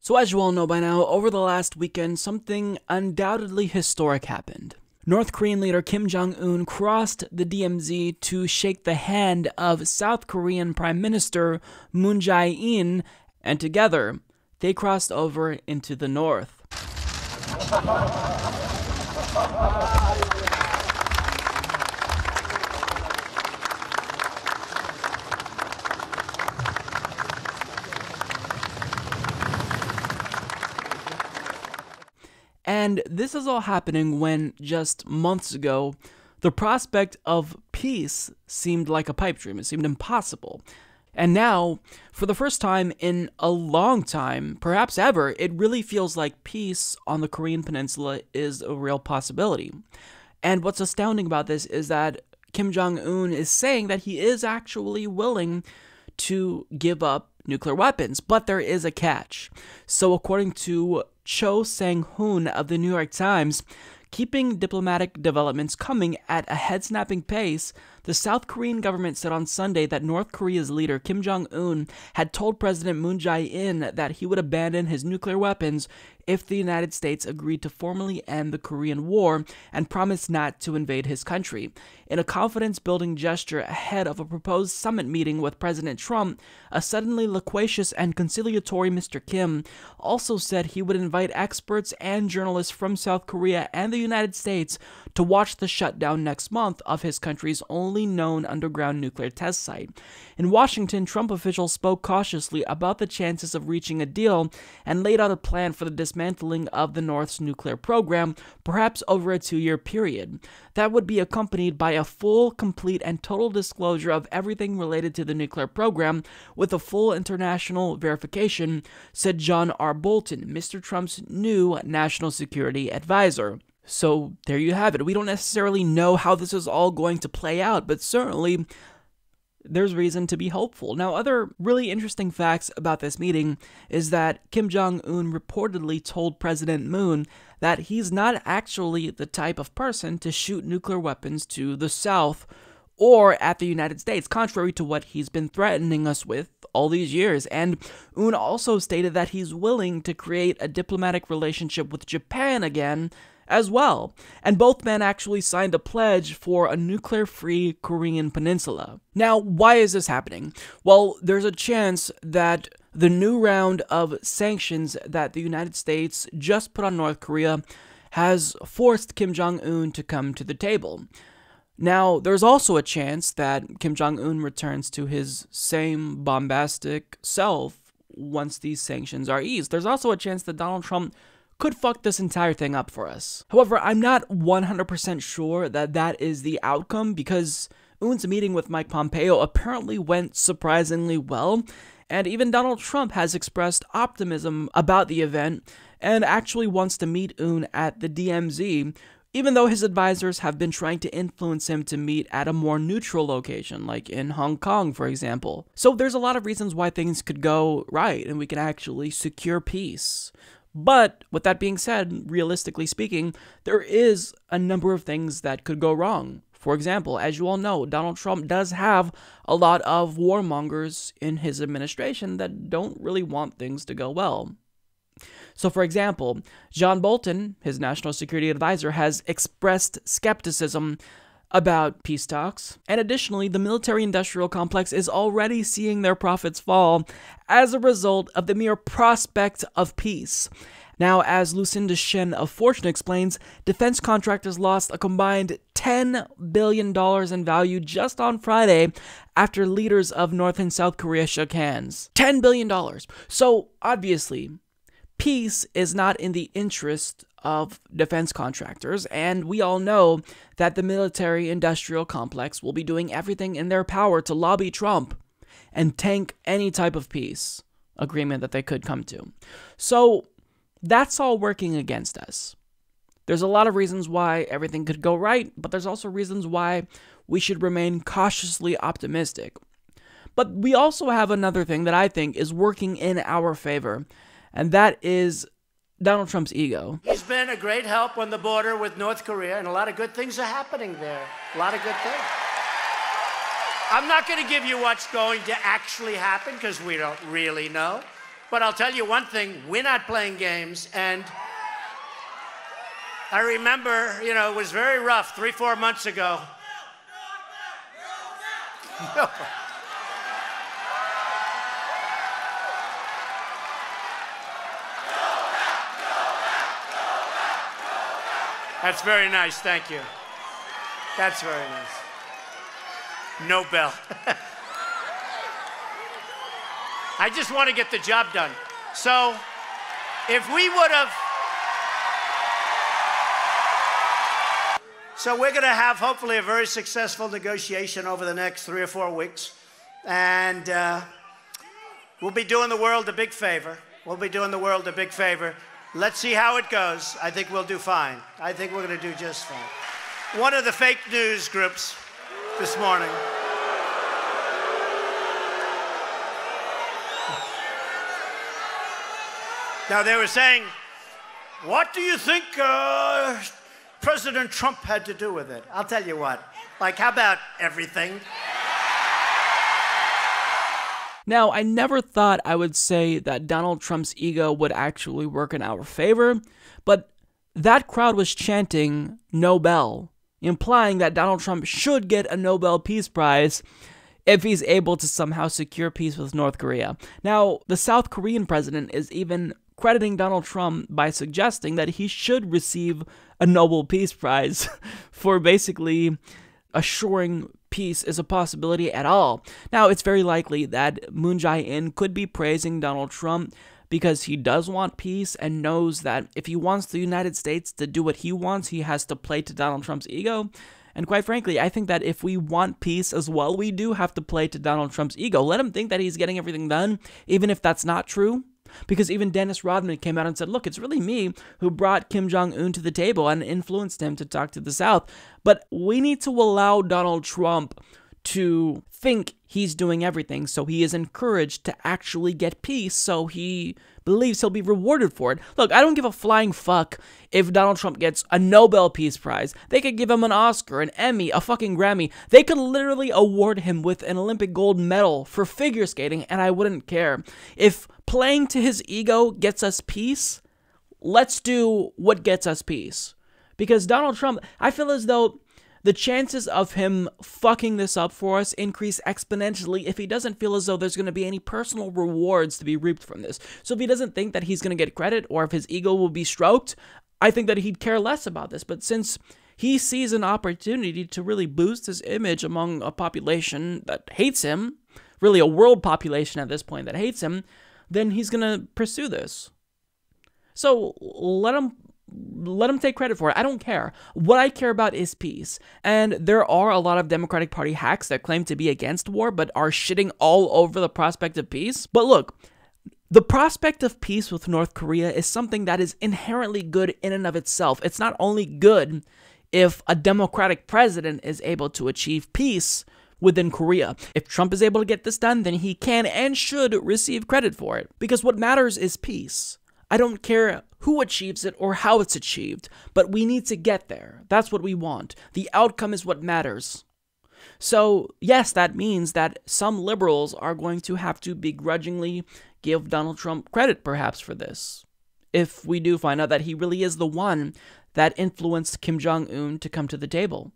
So as you all know by now, over the last weekend, something undoubtedly historic happened. North Korean leader Kim Jong-un crossed the DMZ to shake the hand of South Korean Prime Minister Moon Jae-In, and together, they crossed over into the north. And this is all happening when, just months ago, the prospect of peace seemed like a pipe dream. It seemed impossible. And now, for the first time in a long time, perhaps ever, it really feels like peace on the Korean peninsula is a real possibility. And what's astounding about this is that Kim Jong-un is saying that he is actually willing to give up nuclear weapons, but there is a catch. So according to Cho Sang-hoon of the New York Times, keeping diplomatic developments coming at a head-snapping pace, the South Korean government said on Sunday that North Korea's leader Kim Jong-un had told President Moon Jae-in that he would abandon his nuclear weapons if the United States agreed to formally end the Korean War and promised not to invade his country. In a confidence-building gesture ahead of a proposed summit meeting with President Trump, a suddenly loquacious and conciliatory Mr. Kim also said he would invite experts and journalists from South Korea and the United States to watch the shutdown next month of his country's only known underground nuclear test site. In Washington, Trump officials spoke cautiously about the chances of reaching a deal and laid out a plan for the dismantling of the North's nuclear program, perhaps over a 2-year period. That would be accompanied by a full, complete, and total disclosure of everything related to the nuclear program, with a full international verification, said John R. Bolton, Mr. Trump's new national security advisor. So there you have it. We don't necessarily know how this is all going to play out, but certainly there's reason to be hopeful. Now, other really interesting facts about this meeting is that Kim Jong-un reportedly told President Moon that he's not actually the type of person to shoot nuclear weapons to the South or at the United States, contrary to what he's been threatening us with all these years. And Un also stated that he's willing to create a diplomatic relationship with Japan again as well. And both men actually signed a pledge for a nuclear-free Korean peninsula. Now, why is this happening? Well, there's a chance that the new round of sanctions that the United States just put on North Korea has forced Kim Jong-un to come to the table. Now, there's also a chance that Kim Jong-un returns to his same bombastic self once these sanctions are eased. There's also a chance that Donald Trump could fuck this entire thing up for us. However, I'm not 100% sure that that is the outcome, because Un's meeting with Mike Pompeo apparently went surprisingly well, and even Donald Trump has expressed optimism about the event and actually wants to meet Un at the DMZ, even though his advisors have been trying to influence him to meet at a more neutral location, like in Hong Kong, for example. So there's a lot of reasons why things could go right and we can actually secure peace. But with that being said, realistically speaking, there is a number of things that could go wrong. For example, as you all know, Donald Trump does have a lot of warmongers in his administration that don't really want things to go well. So, for example, John Bolton, his national security advisor, has expressed skepticism about peace talks, and additionally, the military-industrial complex is already seeing their profits fall as a result of the mere prospect of peace. Now, as Lucinda Shen of Fortune explains, defense contractors lost a combined $10 billion in value just on Friday after leaders of North and South Korea shook hands. $10 billion. So, obviously, peace is not in the interest of defense contractors, and we all know that the military-industrial complex will be doing everything in their power to lobby Trump and tank any type of peace agreement that they could come to. So that's all working against us. There's a lot of reasons why everything could go right, but there's also reasons why we should remain cautiously optimistic. But we also have another thing that I think is working in our favor, and that is Donald Trump's ego. He's been a great help on the border with North Korea, and a lot of good things are happening there. A lot of good things. I'm not going to give you what's going to actually happen, because we don't really know. But I'll tell you one thing, we're not playing games. And I remember, it was very rough 3-4 months ago. That's very nice, thank you. That's very nice. No bell. I just want to get the job done. So, if we would have... So we're going to have, hopefully, a very successful negotiation over the next 3 or 4 weeks. And we'll be doing the world a big favor. Let's see how it goes. I think we'll do fine. I think we're going to do just fine. One of the fake news groups this morning. Now, they were saying, what do you think President Trump had to do with it? I'll tell you what. Like, how about everything? Now, I never thought I would say that Donald Trump's ego would actually work in our favor, but that crowd was chanting Nobel, implying that Donald Trump should get a Nobel Peace Prize if he's able to somehow secure peace with North Korea. Now, the South Korean president is even crediting Donald Trump by suggesting that he should receive a Nobel Peace Prize for basically assuring peace is a possibility at all. Now, it's very likely that Moon Jae-In could be praising Donald Trump because he does want peace and knows that if he wants the United States to do what he wants, he has to play to Donald Trump's ego. And quite frankly, I think that if we want peace as well, we do have to play to Donald Trump's ego. Let him think that he's getting everything done, even if that's not true. Because even Dennis Rodman came out and said, look, it's really me who brought Kim Jong-un to the table and influenced him to talk to the South. But we need to allow Donald Trump to think he's doing everything, so he is encouraged to actually get peace, so he believes he'll be rewarded for it. Look, I don't give a flying fuck if Donald Trump gets a Nobel Peace Prize. They could give him an Oscar, an Emmy, a fucking Grammy. They could literally award him with an Olympic gold medal for figure skating, and I wouldn't care. If playing to his ego gets us peace, let's do what gets us peace. Because Donald Trump, I feel as though the chances of him fucking this up for us increase exponentially if he doesn't feel as though there's going to be any personal rewards to be reaped from this. So if he doesn't think that he's going to get credit or if his ego will be stroked, I think that he'd care less about this. But since he sees an opportunity to really boost his image among a population that hates him, really a world population at this point that hates him, then he's going to pursue this. So let him take credit for it. I don't care. What I care about is peace. And there are a lot of Democratic Party hacks that claim to be against war, but are shitting all over the prospect of peace. But look, the prospect of peace with North Korea is something that is inherently good in and of itself. It's not only good if a Democratic president is able to achieve peace within Korea. If Trump is able to get this done, then he can and should receive credit for it. Because what matters is peace. I don't care who achieves it or how it's achieved, but we need to get there. That's what we want. The outcome is what matters. So, yes, that means that some liberals are going to have to begrudgingly give Donald Trump credit, perhaps, for this. If we do find out that he really is the one that influenced Kim Jong-un to come to the table.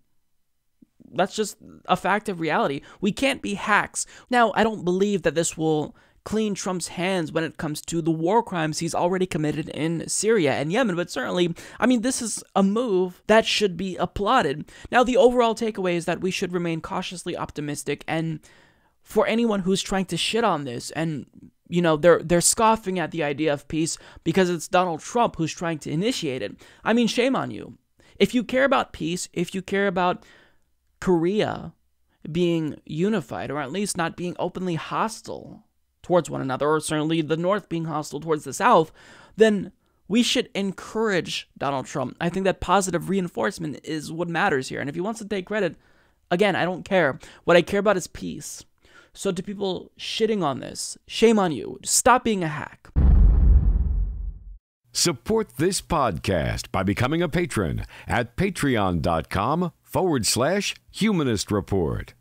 That's just a fact of reality. We can't be hacks. Now, I don't believe that this will clean Trump's hands when it comes to the war crimes he's already committed in Syria and Yemen, but certainly, I mean, this is a move that should be applauded. Now, the overall takeaway is that we should remain cautiously optimistic, and for anyone who's trying to shit on this, and, you know, they're scoffing at the idea of peace because it's Donald Trump who's trying to initiate it, I mean, shame on you. If you care about peace, if you care about Korea being unified, or at least not being openly hostile towards one another, or certainly the North being hostile towards the South, then we should encourage Donald Trump. I think that positive reinforcement is what matters here. And if he wants to take credit, again, I don't care. What I care about is peace. So to people shitting on this, shame on you. Stop being a hack. Support this podcast by becoming a patron at patreon.com/Humanist Report.